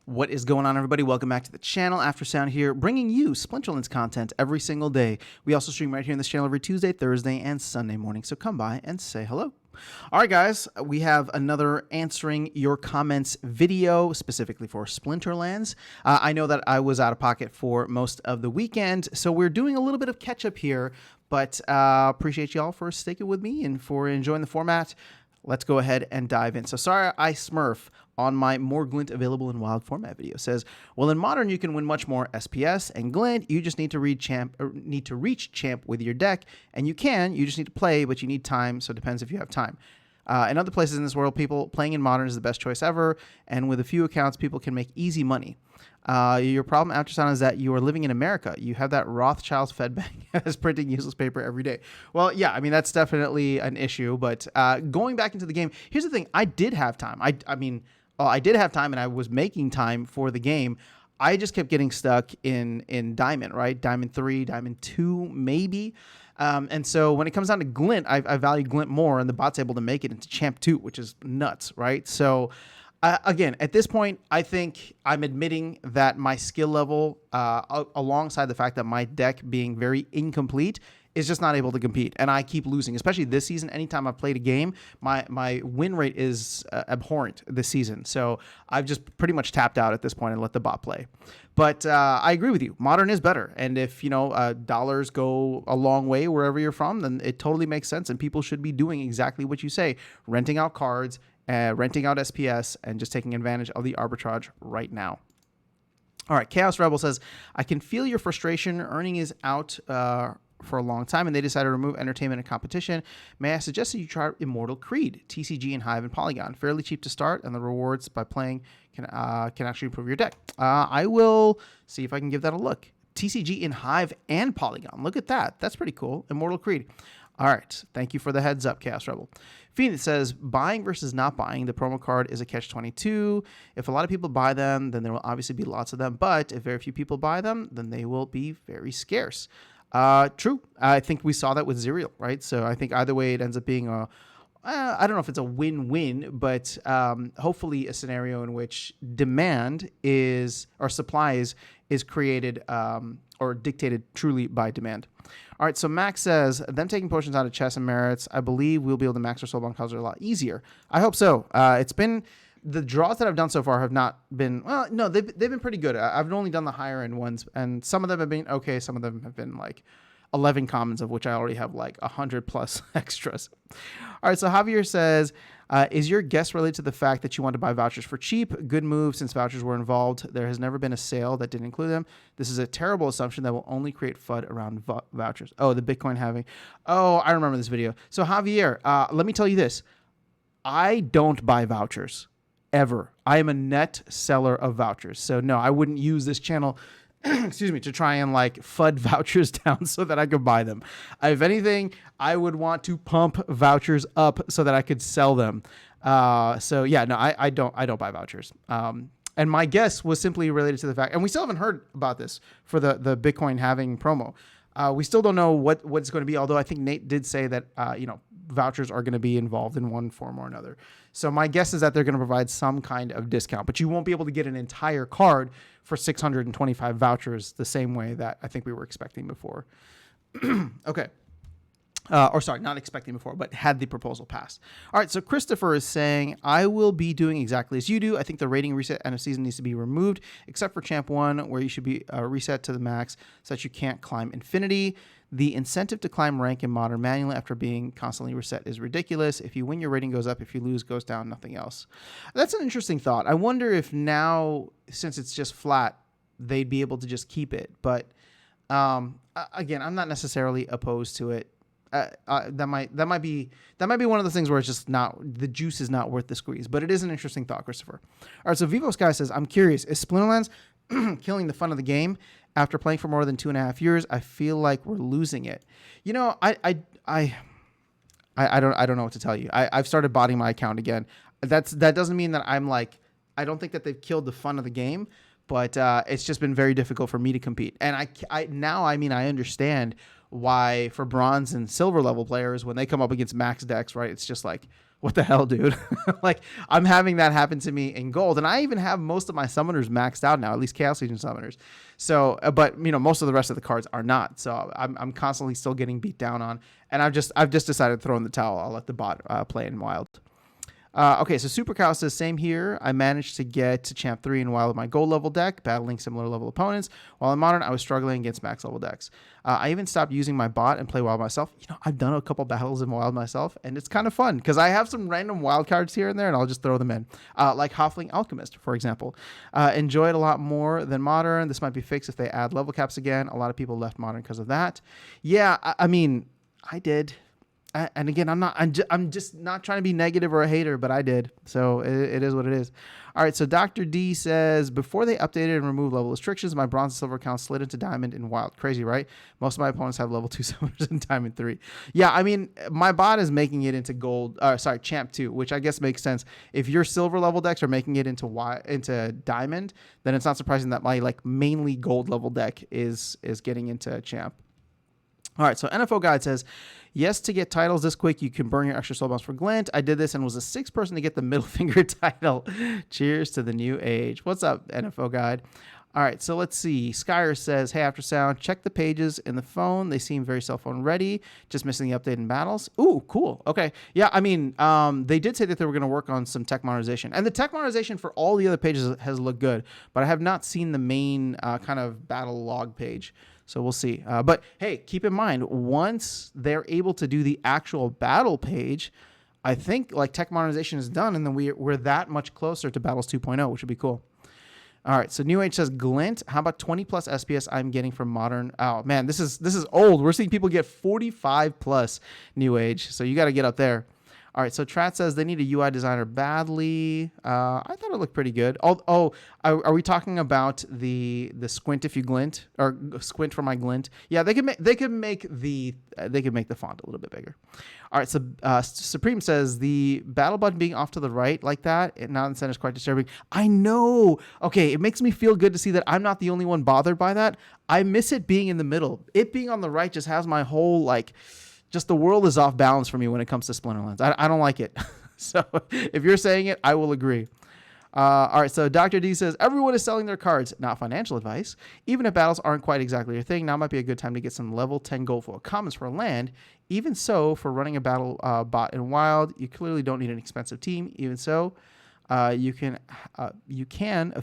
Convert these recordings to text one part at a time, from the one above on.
What is going on, everybody? Welcome back to the channel. After Sound here, bringing you Splinterlands content every single day. We also stream right here in this channel every Tuesday, Thursday, and Sunday morning, so come by and say hello. All right, guys, we have another answering your comments video specifically for Splinterlands. I know that I was out of pocket for most of the weekend, so we're doing a little bit of catch-up here, but appreciate y'all for sticking with me and for enjoying the format. Let's go ahead and dive in. So Sorry I Smurf on my more glint available in wild format video says, well, in modern you can win much more SPS, and glint you just need to reach champ with your deck, and you just need to play, but you need time, so it depends if you have time. In other places in this world, people playing in modern is the best choice ever, and with a few accounts, people can make easy money. Your problem, After Sound, is that you are living in America. You have that Rothschild's Fed Bank as printing useless paper every day. Well, yeah, I mean, that's definitely an issue, but going back into the game, here's the thing. I did have time. I did have time, and I was making time for the game. I just kept getting stuck in Diamond, right? Diamond 3, Diamond 2, maybe. And so when it comes down to glint, I value glint more, and the bot's able to make it into champ 2, which is nuts, right? So again, at this point, I think I'm admitting that my skill level, alongside the fact that my deck being very incomplete, is just not able to compete, and I keep losing, especially this season. Anytime I've played a game, my win rate is abhorrent this season, so I've just pretty much tapped out at this point and let the bot play. But I agree with you. Modern is better, and if dollars go a long way wherever you're from, then it totally makes sense, and people should be doing exactly what you say, renting out cards, renting out SPS, and just taking advantage of the arbitrage right now. All right, Chaos Rebel says, I can feel your frustration. Earning is out for a long time, and they decided to remove entertainment and competition. May I suggest that you try Immortal Creed, TCG, and Hive and Polygon. Fairly cheap to start, and the rewards by playing can actually improve your deck. I will see if I can give that a look. TCG in Hive and Polygon. Look at that. That's pretty cool. Immortal Creed. All right. Thank you for the heads up, Chaos Rebel. Phoenix says, buying versus not buying. The promo card is a catch-22. If a lot of people buy them, then there will obviously be lots of them. But if very few people buy them, then they will be very scarce. True. I think we saw that with Zerial, right? So I think either way it ends up being I don't know if it's a win-win, but hopefully a scenario in which demand or supply is created or dictated truly by demand. All right, so Max says, them taking potions out of chests and merits, I believe we'll be able to max our soulbound cards a lot easier. I hope so. It's been... The draws that I've done so far have not been, well, no, they've been pretty good. I've only done the higher end ones, and some of them have been okay. Some of them have been like 11 commons, of which I already have like 100 plus extras. All right, so Javier says, is your guess related to the fact that you want to buy vouchers for cheap? Good move since vouchers were involved. There has never been a sale that didn't include them. This is a terrible assumption that will only create FUD around vouchers. Oh, the Bitcoin halving. Oh, I remember this video. So Javier, let me tell you this. I don't buy vouchers. Ever. I am a net seller of vouchers. So no, I wouldn't use this channel, excuse me, to try and like FUD vouchers down so that I could buy them. If anything, I would want to pump vouchers up so that I could sell them. So yeah, no, I don't buy vouchers. And my guess was simply related to the fact, and we still haven't heard about this for the Bitcoin halving promo. We still don't know what it's going to be, although I think Nate did say that, vouchers are going to be involved in one form or another. So my guess is that they're going to provide some kind of discount, but you won't be able to get an entire card for 625 vouchers the same way that I think we were expecting before. Okay. Or sorry, not expecting before, but had the proposal passed. All right, so Christopher is saying, I will be doing exactly as you do. I think the rating reset end of season needs to be removed, except for Champ 1, where you should be reset to the max so that you can't climb infinity. The incentive to climb rank in modern manually after being constantly reset is ridiculous. If you win, your rating goes up. If you lose, goes down, nothing else. That's an interesting thought. I wonder if now, since it's just flat, they'd be able to just keep it. But again, I'm not necessarily opposed to it. That might be one of the things where it's just not, the juice is not worth the squeeze, but it is an interesting thought, Christopher. All right, so Vivo Sky says, I'm curious, is Splinterlands killing the fun of the game? After playing for more than 2.5 years, I feel like we're losing it. You know, I don't know what to tell you. I've started botting my account again. That doesn't mean that I'm like, I don't think that they've killed the fun of the game, but it's just been very difficult for me to compete. And I understand why for bronze and silver level players, when they come up against max decks, right, it's just like, what the hell, dude? Like, I'm having that happen to me in gold, and I even have most of my summoners maxed out now, at least Chaos Legion summoners. So, but most of the rest of the cards are not. So I'm constantly still getting beat down on, and I've just decided to throw in the towel. I'll let the bot play in wild. Okay, so Super Cow says, same here. I managed to get to Champ 3 in Wild with my gold level deck, battling similar level opponents. While in Modern, I was struggling against max level decks. I even stopped using my bot and play Wild myself. I've done a couple battles in Wild myself, and it's kind of fun because I have some random wild cards here and there, and I'll just throw them in. Like Hoffling Alchemist, for example. Enjoy it a lot more than Modern. This might be fixed if they add level caps again. A lot of people left Modern because of that. Yeah, I mean, I did. And again, I'm just not trying to be negative or a hater, but I did. So it is what it is. All right. So Dr. D says, before they updated and removed level restrictions, my bronze and silver account slid into diamond in wild. Crazy, right? Most of my opponents have level 2 summoners in diamond 3. Yeah. I mean, my bot is making it into gold, champ 2, which I guess makes sense. If your silver level decks are making it into diamond, then it's not surprising that my mainly gold level deck is getting into champ. All right, so NFO Guide says, yes, to get titles this quick, you can burn your extra soul bounce for glint. I did this and was the 6th person to get the middle finger title. Cheers to the new age. What's up, NFO Guide? All right, so let's see. Skyer says, hey, After Sound, check the pages in the phone. They seem very cell phone ready. Just missing the update in battles. Ooh, cool. Okay. Yeah, I mean, they did say that they were going to work on some tech modernization. And the tech modernization for all the other pages has looked good, but I have not seen the main kind of battle log page. So we'll see. But hey, keep in mind, once they're able to do the actual battle page, I think tech modernization is done, and then we're that much closer to Battles 2.0, which would be cool. All right, so New Age says, glint, how about 20 plus SPS I'm getting from Modern? Oh man, this is old. We're seeing people get 45 plus New Age, so you got to get up there. All right, so Trat says they need a UI designer badly. I thought it looked pretty good. Are we talking about the squint if you glint, or squint for my glint? Yeah, they could make the font a little bit bigger. All right, so Supreme says the battle button being off to the right like that, now in the center is quite disturbing. I know. Okay, it makes me feel good to see that I'm not the only one bothered by that. I miss it being in the middle. It being on the right just has my whole just the world is off balance for me when it comes to Splinterlands. I don't like it. So if you're saying it, I will agree. All right, so Dr. D says, everyone is selling their cards. Not financial advice. Even if battles aren't quite exactly your thing, now might be a good time to get some level 10 gold for commons for land. Even so, for running a battle bot in Wild, you clearly don't need an expensive team. Even so, you can a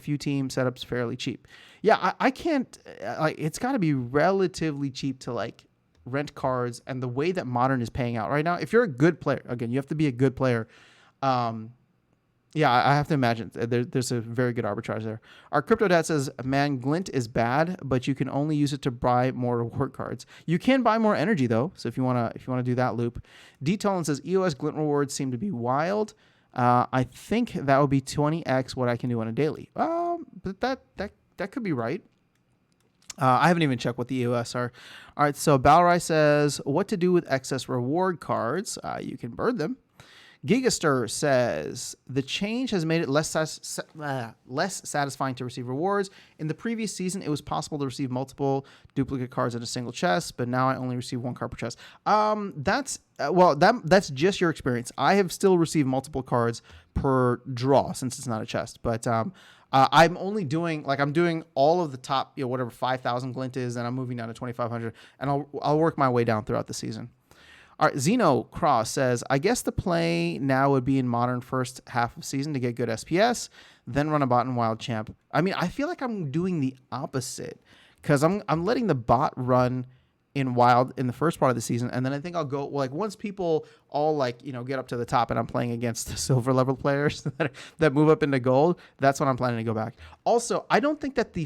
few team setups fairly cheap. Yeah, I can't, it's got to be relatively cheap to rent cards, and the way that Modern is paying out right now, if you're a good player, again, you have to be a good player. Yeah, I have to imagine there's a very good arbitrage there. Our crypto dad says, man, glint is bad, but you can only use it to buy more reward cards. You can buy more energy though, so if you wanna do that loop. D Tolan says EOS glint rewards seem to be wild. I think that would be 20x what I can do on a daily. But that could be right. I haven't even checked what the EOS are. All right, so Balrai says, what to do with excess reward cards? You can burn them. Gigastir says, the change has made it less satisfying to receive rewards. In the previous season, it was possible to receive multiple duplicate cards in a single chest, but now I only receive one card per chest. That's just your experience. I have still received multiple cards per draw since it's not a chest, but I'm only doing I'm doing all of the top, whatever 5,000 glint is, and I'm moving down to 2,500, and I'll work my way down throughout the season. All right, Zeno Cross says, I guess the play now would be in Modern first half of season to get good SPS, then run a bot in Wild Champ. I mean, I feel like I'm doing the opposite because I'm letting the bot run in Wild in the first part of the season, and then I think I'll go once people all get up to the top and I'm playing against the silver level players that move up into gold, that's when I'm planning to go back. Also, I don't think that the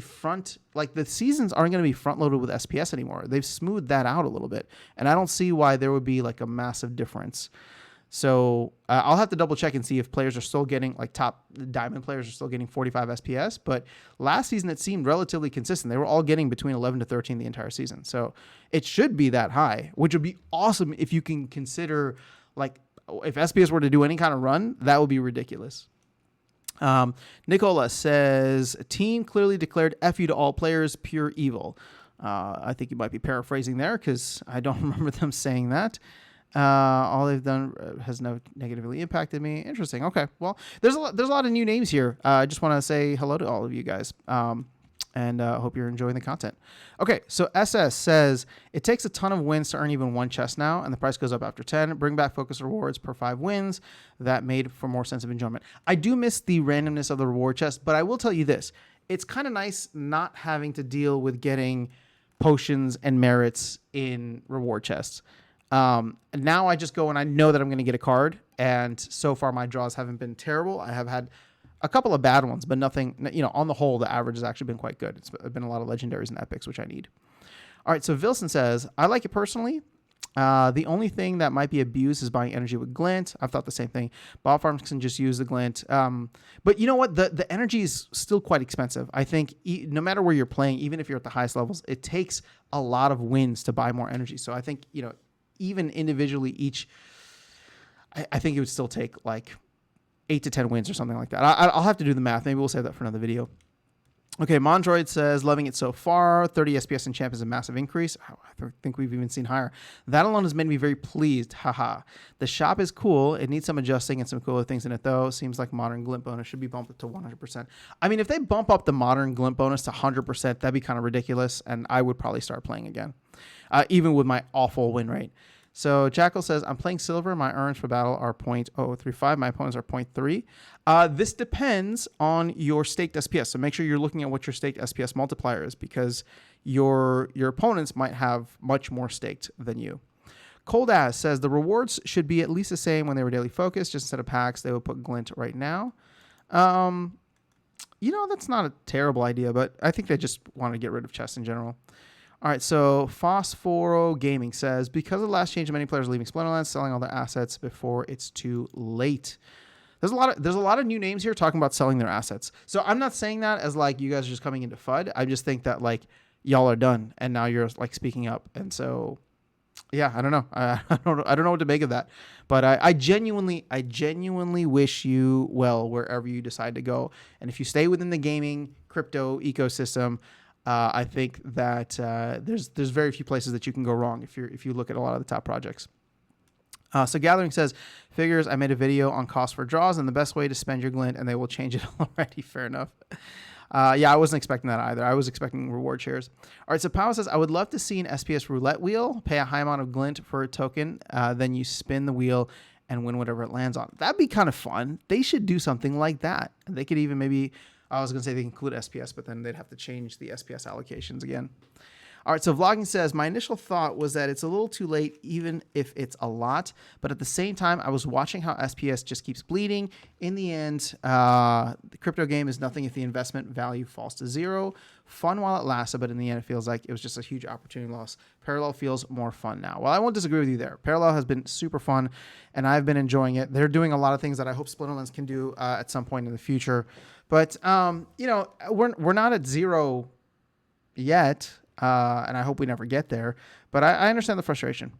seasons aren't going to be front loaded with SPS anymore. They've smoothed that out a little bit, and I don't see why there would be a massive difference. So I'll have to double check and see if players are still getting top diamond players are still getting 45 SPS. But last season it seemed relatively consistent. They were all getting between 11 to 13 the entire season. So it should be that high, which would be awesome if you can consider if SPS were to do any kind of run, that would be ridiculous. Nicola says, team clearly declared F you to all players, pure evil. I think you might be paraphrasing there because I don't remember them saying that. All they've done has no negatively impacted me. Interesting. Okay. Well, there's a lot of new names here. I just want to say hello to all of you guys. And hope you're enjoying the content. Okay, so SS says, it takes a ton of wins to earn even one chest now, and the price goes up after 10. Bring back focus rewards per 5 wins. That made for more sense of enjoyment. I do miss the randomness of the reward chest, but I will tell you this. It's kind of nice not having to deal with getting potions and merits in reward chests. Now I just go and I know that I'm going to get a card, and so far my draws haven't been terrible. I have had a couple of bad ones, but nothing, on the whole, the average has actually been quite good. It's been a lot of legendaries and epics, which I need. All right, so Vilson says, I like it personally. The only thing that might be abused is buying energy with glint. I've thought the same thing. Bot farms can just use the glint. But you know what? The energy is still quite expensive. I think no matter where you're playing, even if you're at the highest levels, it takes a lot of wins to buy more energy. So I think, even individually I think it would still take like 8 to 10 wins or something like that. I'll have to do the math. Maybe we'll save that for another video. Okay, Mondroid says, loving it so far. 30 SPS in champ is a massive increase. I think we've even seen higher. That alone has made me very pleased. Haha. The shop is cool. It needs some adjusting and some cooler things in it, though. Seems like modern glint bonus should be bumped up to 100%. I mean, if they bump up the modern glint bonus to 100%, that'd be kind of ridiculous, and I would probably start playing again, even with my awful win rate. So Jackal says, I'm playing silver. My earns for battle are 0.0035. My opponents are 0.3. This depends on your staked SPS. So make sure you're looking at what your staked SPS multiplier is, because your opponents might have much more staked than you. Cold Ass says, the rewards should be at least the same when they were daily focused. Just instead of packs, they would put glint right now. That's not a terrible idea, but I think they just want to get rid of chests in general. All right, so Phosphoro Gaming says, because of the last change, many players are leaving Splinterlands, selling all their assets before it's too late. There's a lot of new names here talking about selling their assets. So I'm not saying that as like you guys are just coming into FUD. I just think that like y'all are done and now you're like speaking up. And so, yeah, I don't know. I don't know what to make of that. But I genuinely wish you well wherever you decide to go. And if you stay within the gaming crypto ecosystem, I think that there's very few places that you can go wrong if you look at a lot of the top projects. So Gathering says, figures, I made a video on cost for draws and the best way to spend your glint, and they will change it already. Fair enough. Yeah, I wasn't expecting that either. I was expecting reward shares. All right, so Power says, I would love to see an SPS roulette wheel, pay a high amount of glint for a token, then you spin the wheel and win whatever it lands on. That'd be kind of fun. They should do something like that. They could even maybe... I was going to say they include SPS, but then they'd have to change the SPS allocations again. All right, so Vlogging says, my initial thought was that it's a little too late, even if it's a lot. But at the same time, I was watching how SPS just keeps bleeding. In the end, the crypto game is nothing if the investment value falls to zero. Fun while it lasted, but in the end, it feels like it was just a huge opportunity loss. Parallel feels more fun now. Well, I won't disagree with you there. Parallel has been super fun, and I've been enjoying it. They're doing a lot of things that I hope Splinterlands can do at some point in the future. But, we're not at zero yet. And I hope we never get there, but I understand the frustration.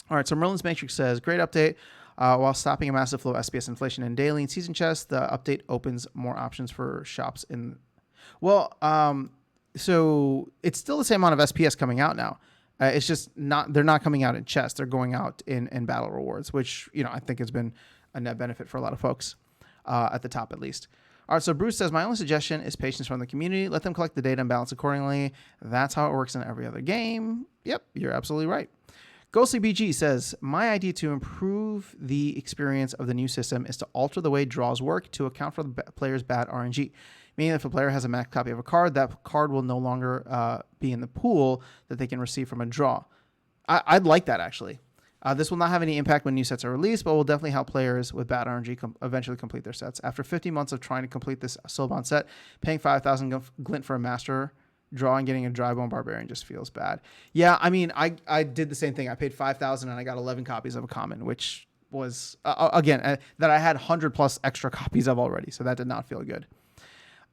All right, so Merlin's Matrix says, great update. While stopping a massive flow of SPS inflation in daily and season chests, the update opens more options for shops in... Well, so it's still the same amount of SPS coming out now. It's just they're not coming out in chests. They're going out in battle rewards, which, I think has been a net benefit for a lot of folks, at the top at least. All right, so Bruce says, my only suggestion is patience from the community. Let them collect the data and balance accordingly. That's how it works in every other game. Yep, you're absolutely right. Ghostly BG says, my idea to improve the experience of the new system is to alter the way draws work to account for the player's bad RNG. Meaning if a player has a max copy of a card, that card will no longer be in the pool that they can receive from a draw. I'd like that, actually. This will not have any impact when new sets are released, but will definitely help players with bad RNG eventually complete their sets. After 50 months of trying to complete this Soulbound set, paying 5,000 glint for a master draw and getting a Drybone Barbarian just feels bad. Yeah, I mean, I did the same thing. I paid 5,000 and I got 11 copies of a common, which was, that I had 100 plus extra copies of already, so that did not feel good.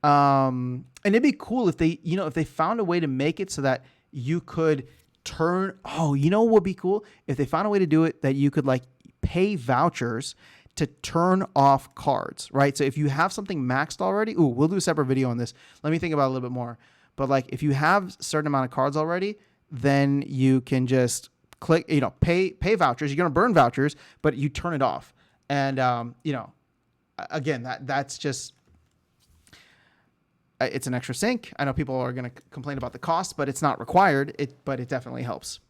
And it'd be cool if they found a way to make it so that you could... what would be cool if they found a way to do it that you could like pay vouchers to turn off cards, right? So if you have something maxed already, we'll do a separate video on this. Let me think about it a little bit more. But like if you have a certain amount of cards already, then you can just click, pay vouchers. You're going to burn vouchers, but you turn it off. And, again, that's just, it's an extra sync. I know people are going to complain about the cost, but it's not required. But it definitely helps.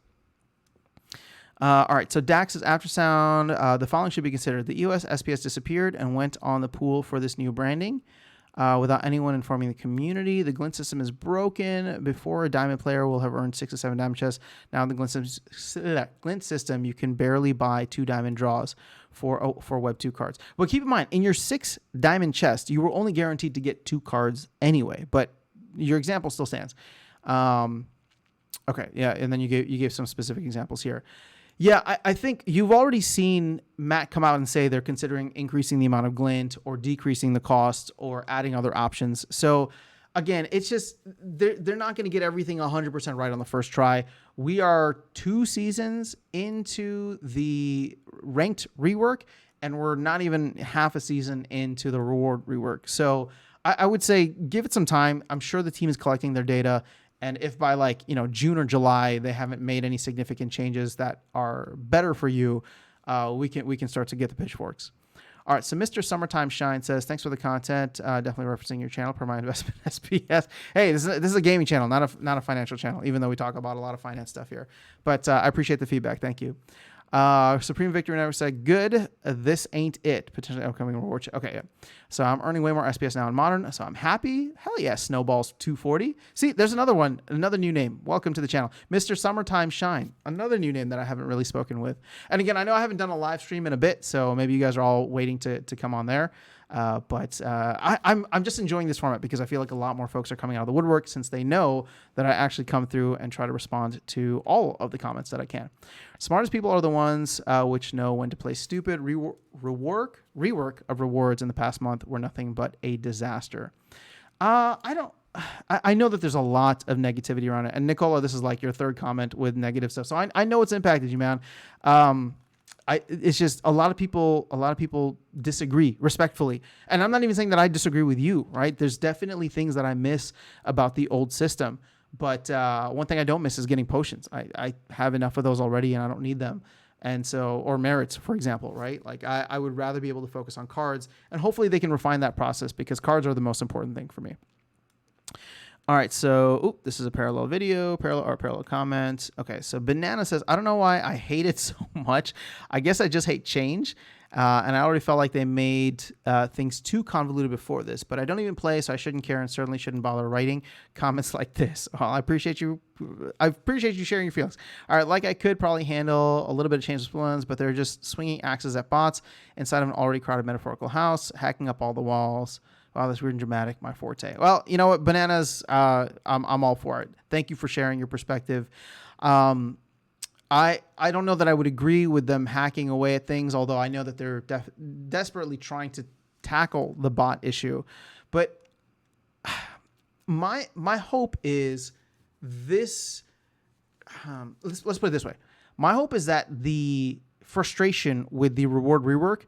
All right, so Dax says, after sound, the following should be considered. The EOS SPS disappeared and went on the pool for this new branding without anyone informing the community. The glint system is broken. Before, a diamond player will have earned 6 to 7 diamond chests. Now in the glint system, you can barely buy 2 diamond draws for Web 2 cards. But keep in mind, in your 6 diamond chest, you were only guaranteed to get 2 cards anyway, but your example still stands. Okay, yeah, and then you gave some specific examples here. Yeah, I think you've already seen Matt come out and say they're considering increasing the amount of glint or decreasing the cost or adding other options. So again, it's just they're not going to get everything 100% right on the first try. We are 2 seasons into the ranked rework, and we're not even half a season into the reward rework. So I would say give it some time. I'm sure the team is collecting their data. And if by June or July they haven't made any significant changes that are better for you, we can start to get the pitchforks. All right, so Mr. Summertime Shine says, thanks for the content. Definitely referencing your channel per my investment SPS. Hey, this is a gaming channel, not a financial channel, even though we talk about a lot of finance stuff here. But I appreciate the feedback. Thank you. Supreme Victory Never said, good. This ain't it. Potentially upcoming reward. Okay, yeah. So I'm earning way more SPS now in Modern, so I'm happy. Hell yeah, Snowballs 240. See, there's another one, another new name. Welcome to the channel. Mr. Summertime Shine, another new name that I haven't really spoken with. And again, I know I haven't done a live stream in a bit, so maybe you guys are all waiting to come on there. But I'm just enjoying this format because I feel like a lot more folks are coming out of the woodwork since they know that I actually come through and try to respond to all of the comments that I can. Smartest people are the ones which know when to play stupid. Rework of rewards in the past month were nothing but a disaster. I know that there's a lot of negativity around it. And Nicola, this is like your third comment with negative stuff. So I know it's impacted you, man. It's just a lot of people disagree respectfully. And I'm not even saying that I disagree with you, right? There's definitely things that I miss about the old system. But one thing I don't miss is getting potions. I have enough of those already and I don't need them. And so, or merits, for example, right? Like I would rather be able to focus on cards, and hopefully they can refine that process because cards are the most important thing for me. All right, so this is a parallel video, parallel comment. Okay, so Banana says, I don't know why I hate it so much. I guess I just hate change. And I already felt like they made things too convoluted before this, but I don't even play, so I shouldn't care and certainly shouldn't bother writing comments like this. Well, I appreciate you sharing your feelings. All right, like I could probably handle a little bit of change with Splinterlands, but they're just swinging axes at bots inside of an already crowded metaphorical house, hacking up all the walls. Wow, that's weird and dramatic, my forte. Well, you know what, Bananas, I'm all for it. Thank you for sharing your perspective. I don't know that I would agree with them hacking away at things, although I know that they're desperately trying to tackle the bot issue. But my hope is this. Let's put it this way. My hope is that the frustration with the reward rework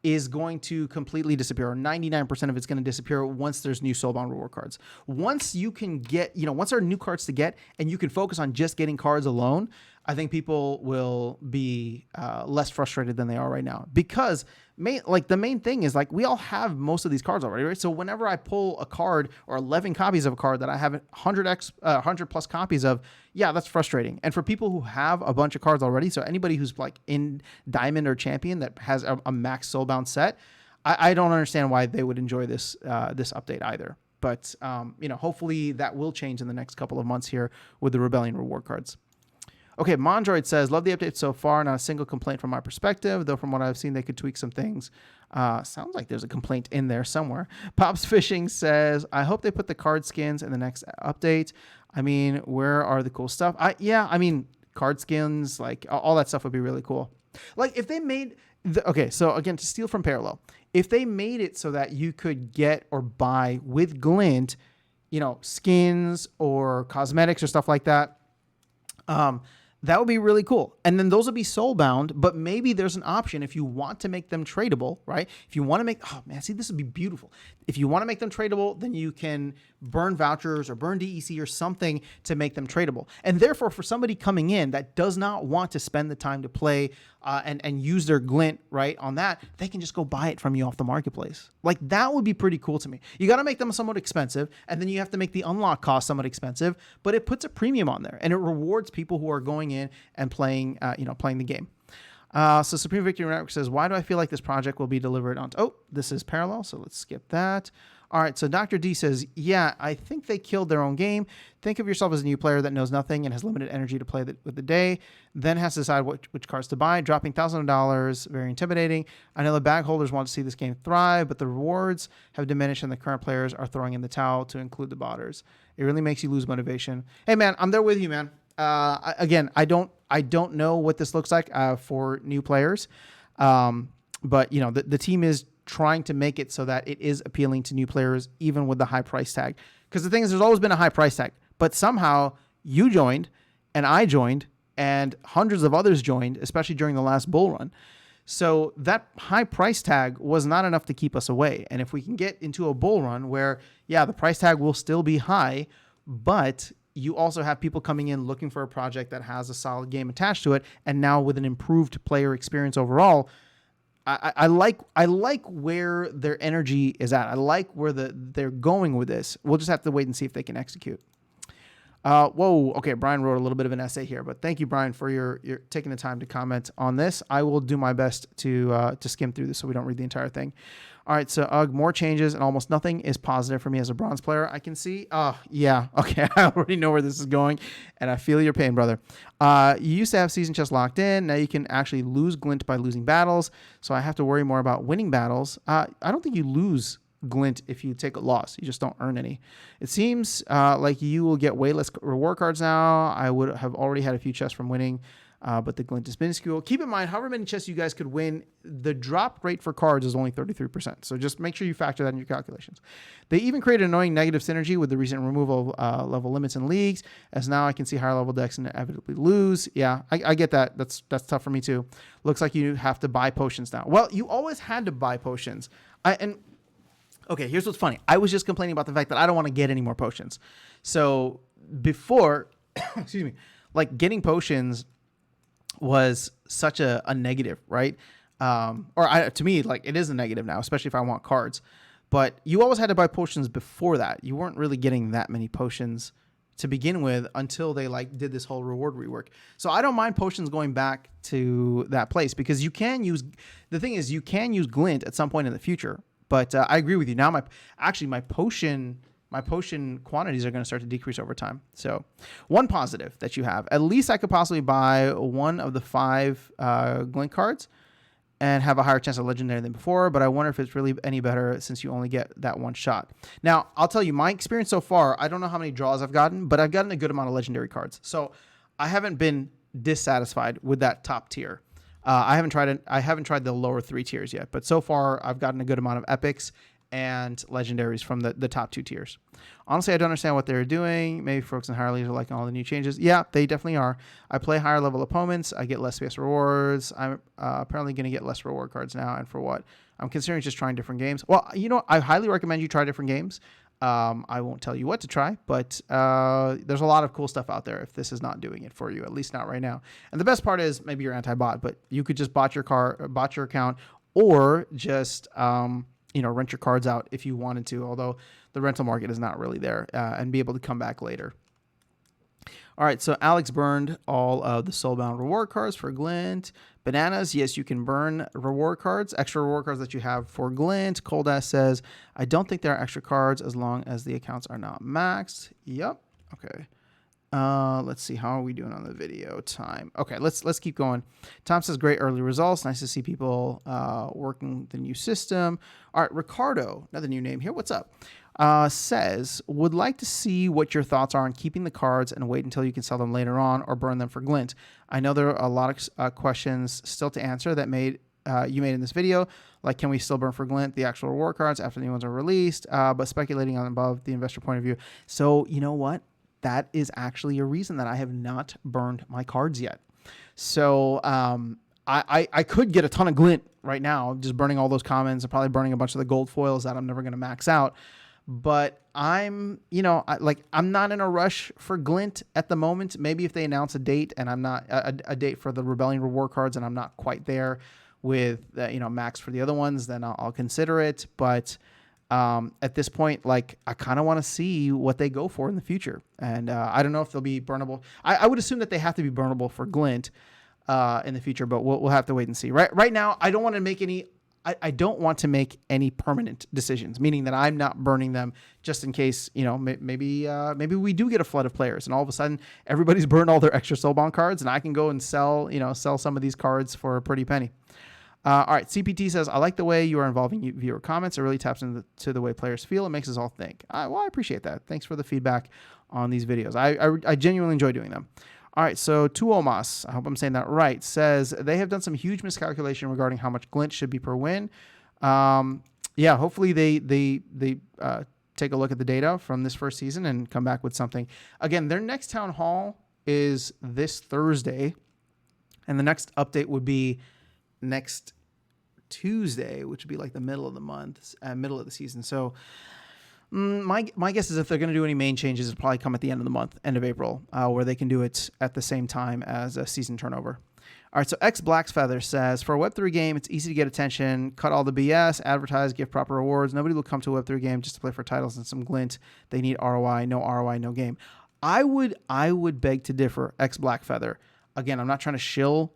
is going to completely disappear, or 99% of it's going to disappear once there's new Soulbound reward cards. Once you can get, once there are new cards to get and you can focus on just getting cards alone, I think people will be less frustrated than they are right now. Because the main thing is, like, we all have most of these cards already, right? So whenever I pull a card or 11 copies of a card that I have 100 plus copies of, yeah, that's frustrating. And for people who have a bunch of cards already, so anybody who's like in Diamond or Champion that has a max Soulbound set, I don't understand why they would enjoy this update either. But hopefully that will change in the next couple of months here with the Rebellion reward cards. Okay, Mondroid says, love the update so far. Not a single complaint from my perspective, though from what I've seen, they could tweak some things. Sounds like there's a complaint in there somewhere. Pops Fishing says, I hope they put the card skins in the next update. I mean, where are the cool stuff? Card skins, like all that stuff would be really cool. Like if they made, so again, to steal from Parallel, if they made it so that you could get or buy with Glint, skins or cosmetics or stuff like that, That would be really cool. And then those would be soul bound, but maybe there's an option if you want to make them tradable, right? If you want to make, oh man, see, this would be beautiful. If you want to make them tradable, then you can burn vouchers or burn DEC or something to make them tradable. And therefore, for somebody coming in that does not want to spend the time to play and use their glint, right, on that, they can just go buy it from you off the marketplace. Like, that would be pretty cool to me. You got to make them somewhat expensive, and then you have to make the unlock cost somewhat expensive, but it puts a premium on there, and it rewards people who are going in and playing, playing the game. So Supreme Victory Network says, why do I feel like this project will be delivered on... Oh, this is parallel, so let's skip that. All right, so Dr. D says, yeah, I think they killed their own game. Think of yourself as a new player that knows nothing and has limited energy to play with the day, then has to decide which cards to buy. Dropping thousands of dollars, very intimidating. I know the bag holders want to see this game thrive, but the rewards have diminished and the current players are throwing in the towel to include the botters. It really makes you lose motivation. Hey, man, I'm there with you, man. I don't know what this looks like for new players, but the team is trying to make it so that it is appealing to new players, even with the high price tag. Because the thing is, there's always been a high price tag, but somehow you joined and I joined and hundreds of others joined, especially during the last bull run. So that high price tag was not enough to keep us away. And if we can get into a bull run where, yeah, the price tag will still be high, but you also have people coming in looking for a project that has a solid game attached to it, and now with an improved player experience overall, I like where their energy is at. I like where they're going with this. We'll just have to wait and see if they can execute. Whoa. Okay. Brian wrote a little bit of an essay here, but thank you, Brian, for your taking the time to comment on this. I will do my best to skim through this so we don't read the entire thing. All right. So, more changes and almost nothing is positive for me as a bronze player. I can see. Oh, yeah. Okay. I already know where this is going, and I feel your pain, brother. You used to have season chest locked in. Now you can actually lose glint by losing battles. So I have to worry more about winning battles. I don't think you lose glint if you take a loss. You just don't earn any. It seems like you will get way less reward cards now. I would have already had a few chests from winning, but the glint is minuscule. Keep in mind, however many chests you guys could win, the drop rate for cards is only 33%. So just make sure you factor that in your calculations. They even created an annoying negative synergy with the recent removal of level limits in leagues, as now I can see higher level decks inevitably lose. Yeah, I get that. That's tough for me too. Looks like you have to buy potions now. Well, you always had to buy potions. Okay, here's what's funny. I was just complaining about the fact that I don't want to get any more potions. So before, excuse me, like getting potions was such a negative, right? To me, like it is a negative now, especially if I want cards. But you always had to buy potions before that. You weren't really getting that many potions to begin with until they did this whole reward rework. So I don't mind potions going back to that place because you can use glint at some point in the future. But I agree with you. Now my potion quantities are going to start to decrease over time. So one positive that you have, at least I could possibly buy one of the 5 glint cards and have a higher chance of legendary than before. But I wonder if it's really any better since you only get that one shot. Now, I'll tell you my experience so far. I don't know how many draws I've gotten, but I've gotten a good amount of legendary cards. So I haven't been dissatisfied with that top tier. I haven't tried the lower 3 tiers yet, but so far I've gotten a good amount of epics and legendaries from the top 2 tiers. Honestly, I don't understand what they're doing. Maybe folks in higher leagues are liking all the new changes. Yeah, they definitely are. I play higher level opponents. I get less space rewards. I'm apparently going to get less reward cards now. And for what? I'm considering just trying different games. Well, I highly recommend you try different games. I won't tell you what to try, but there's a lot of cool stuff out there if this is not doing it for you, at least not right now. And the best part is maybe you're anti-bot, but you could just bot your account, or just rent your cards out if you wanted to, although the rental market is not really there, and be able to come back later. All right, so Alex burned all of the Soulbound reward cards for Glint. Bananas, yes, you can burn reward cards, extra reward cards that you have for Glint. Coldass says, I don't think there are extra cards as long as the accounts are not maxed. Yep, okay. Let's see, how are we doing on the video time? Okay, let's keep going. Tom says, great early results. Nice to see people working the new system. All right, Ricardo, another new name here. What's up? Says, would like to see what your thoughts are on keeping the cards and wait until you can sell them later on or burn them for Glint. I know there are a lot of questions still to answer that you made in this video, like can we still burn for Glint the actual reward cards after the new ones are released, but speculating on above the investor point of view. So you know what? that is actually a reason that I have not burned my cards yet. So I could get a ton of glint right now, just burning all those commons and probably burning a bunch of the gold foils that I'm never going to max out. But I'm not in a rush for glint at the moment. Maybe if they announce a date and I'm not a date for the Rebellion reward cards and I'm not quite there with max for the other ones, then I'll consider it. But at this point, like, I kind of want to see what they go for in the future. And I don't know if they'll be burnable. I would assume that they have to be burnable for glint in the future, but we'll have to wait and see. Right now, I don't want to make any. I don't want to make any permanent decisions, meaning that I'm not burning them just in case, maybe we do get a flood of players and all of a sudden everybody's burned all their extra Soulbound cards and I can go and sell some of these cards for a pretty penny. All right. CPT says, I like the way you are involving viewer comments. It really taps into the way players feel. It makes us all think. Well, I appreciate that. Thanks for the feedback on these videos. I genuinely enjoy doing them. All right, so Tuomas, I hope I'm saying that right, says they have done some huge miscalculation regarding how much glint should be per win. Hopefully they take a look at the data from this first season and come back with something. Again, their next town hall is this Thursday, and the next update would be next Tuesday, which would be like the middle of the month, middle of the season. So my guess is if they're going to do any main changes, it'll probably come at the end of the month, end of April, where they can do it at the same time as a season turnover. All right, so X Blacksfeather says, for a Web3 game, it's easy to get attention, cut all the BS, advertise, give proper rewards. Nobody will come to a Web3 game just to play for titles and some glint. They need ROI, no game. I would beg to differ, X Blackfeather. Again, I'm not trying to shill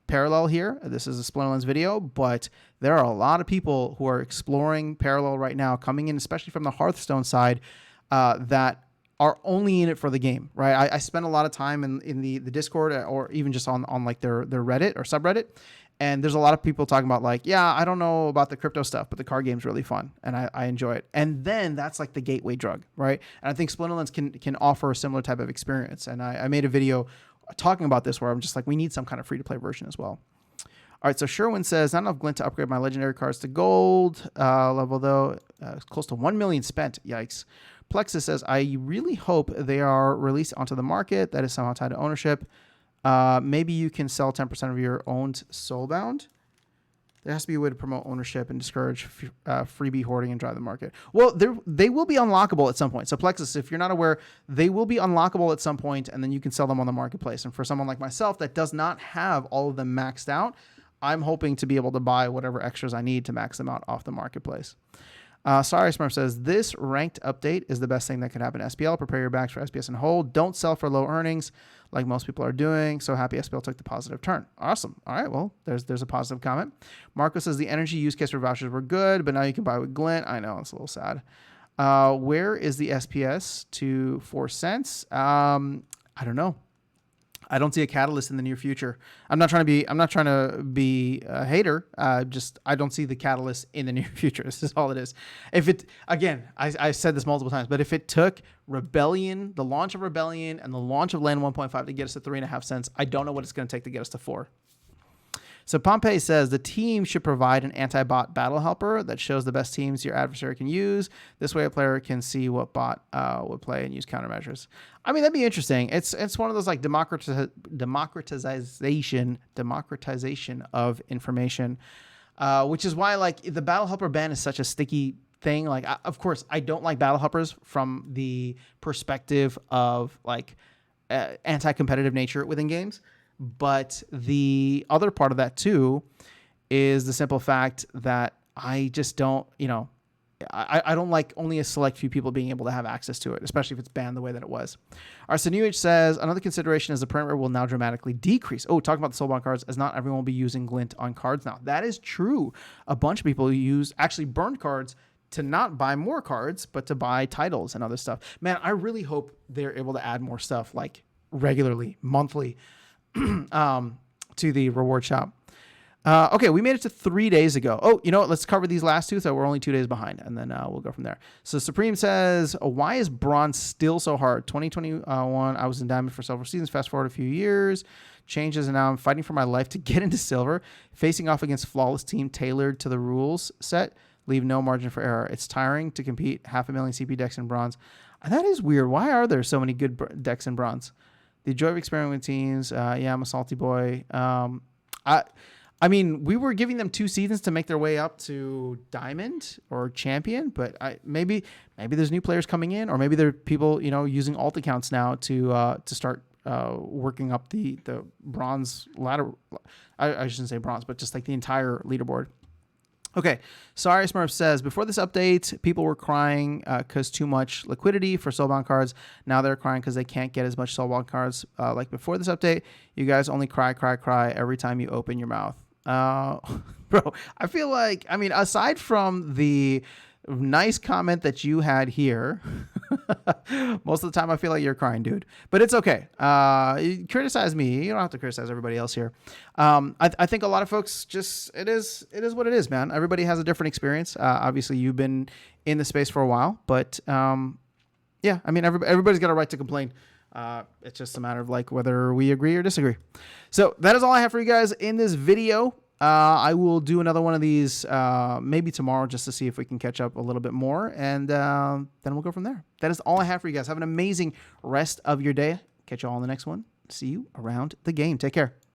Parallel here. This is a Splinterlands video, but there are a lot of people who are exploring Parallel right now, coming in, especially from the Hearthstone side, that are only in it for the game, right? I spend a lot of time in the Discord or even just on like their Reddit or subreddit. And there's a lot of people talking about like, yeah, I don't know about the crypto stuff, but the card game's really fun and I enjoy it. And then that's like the gateway drug, right? And I think Splinterlands can offer a similar type of experience. And I made a video talking about this where I'm just like, we need some kind of free-to-play version as well. All right, so Sherwin says, not enough glint to upgrade my legendary cards to gold level, though. Close to 1 million spent. Yikes. Plexus says, I really hope they are released onto the market. That is somehow tied to ownership. Maybe you can sell 10% of your owned Soulbound. There has to be a way to promote ownership and discourage freebie hoarding and drive the market. Well, they will be unlockable at some point. So Plexus, if you're not aware, they will be unlockable at some point, and then you can sell them on the marketplace. And for someone like myself that does not have all of them maxed out, I'm hoping to be able to buy whatever extras I need to max them out off the marketplace. Sorry, Smurf says, this ranked update is the best thing that could happen to SPL. Prepare your bags for SPS and hold. Don't sell for low earnings like most people are doing. So happy SPL took the positive turn. Awesome. All right, well, there's a positive comment. Marco says, the energy use case for vouchers were good, but now you can buy with glint. I know, it's a little sad. Where is the SPS to 4 cents? I don't know. I don't see a catalyst in the near future. I'm not trying to be a hater. I don't see the catalyst in the near future. This is all it is. If it, again, I've said this multiple times, but if it took Rebellion, the launch of Rebellion and the launch of Land 1.5 to get us to 3.5 cents, I don't know what it's going to take to get us to 4. So Pompey says the team should provide an anti-bot battle helper that shows the best teams your adversary can use. This way a player can see what bot would play and use countermeasures. I mean, that'd be interesting. It's one of those like democratization of information, which is why like the battle helper ban is such a sticky thing. Like, of course, I don't like battle helpers from the perspective of like anti-competitive nature within games. But the other part of that too is the simple fact that I just don't, I don't like only a select few people being able to have access to it, especially if it's banned the way that it was. All right, so New Age says, another consideration is the print rate will now dramatically decrease. Oh, talking about the Soulbound cards, as not everyone will be using glint on cards now. That is true. A bunch of people actually burned cards to not buy more cards, but to buy titles and other stuff. Man, I really hope they're able to add more stuff like regularly, monthly, to the reward shop. Okay, we made it to 3 days ago. Oh, you know what? Let's cover these last two. So we're only 2 days behind, and then we'll go from there. So Supreme says, why is bronze still so hard? 2021, I was in diamond for several seasons. Fast forward a few years, changes, and now I'm fighting for my life to get into silver, facing off against flawless team tailored to the rules set. leave no margin for error. It's tiring to compete 500,000 CP decks in bronze. That is weird. Why are there so many good decks in bronze? The joy of experimenting with teams. Yeah, I'm a salty boy. I mean, we were giving them 2 seasons to make their way up to Diamond or Champion, but maybe there's new players coming in, or maybe there are people using alt accounts now to start working up the bronze ladder. I shouldn't say bronze, but just like the entire leaderboard. Okay, Sorry Smurf says, before this update, people were crying because too much liquidity for soulbound cards. Now they're crying because they can't get as much soulbound cards like before this update. You guys only cry every time you open your mouth. Bro, I feel like, I mean, aside from the nice comment that you had here, most of the time I feel like you're crying, dude. But it's okay. Criticize me. You don't have to criticize everybody else here. I think a lot of folks just, it is what it is, man. Everybody has a different experience. Obviously, you've been in the space for a while, but yeah, I mean, everybody's got a right to complain. It's just a matter of like whether we agree or disagree. So that is all I have for you guys in this video. I will do another one of these maybe tomorrow just to see if we can catch up a little bit more, and then we'll go from there. That is all I have for you guys. Have an amazing rest of your day. Catch you all in the next one. See you around the game. Take care.